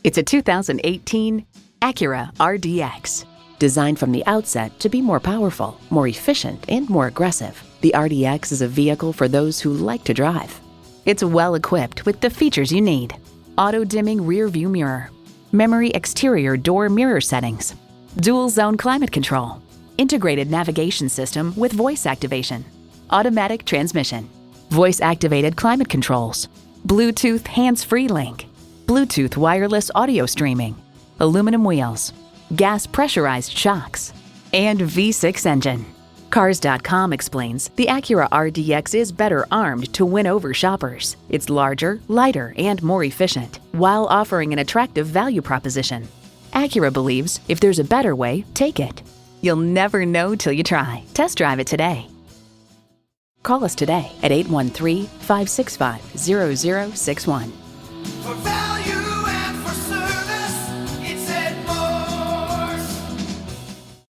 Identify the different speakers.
Speaker 1: It's a 2018 Acura RDX.
Speaker 2: Designed from the outset to be more powerful, more efficient, and more aggressive, the RDX is a vehicle for those who like to drive.
Speaker 1: It's well equipped with the features you need: auto-dimming rear-view mirror, memory exterior door mirror settings, dual-zone climate control, integrated navigation system with voice activation, automatic transmission, voice-activated climate controls, Bluetooth hands-free link, Bluetooth wireless audio streaming, aluminum wheels, gas pressurized shocks, and V6 engine. Cars.com explains the Acura RDX is better armed to win over shoppers. It's larger, lighter, and more efficient, while offering an attractive value proposition. Acura believes if there's a better way, take it. You'll never know till you try. Test drive it today.
Speaker 2: Call us today at 813-565-0061.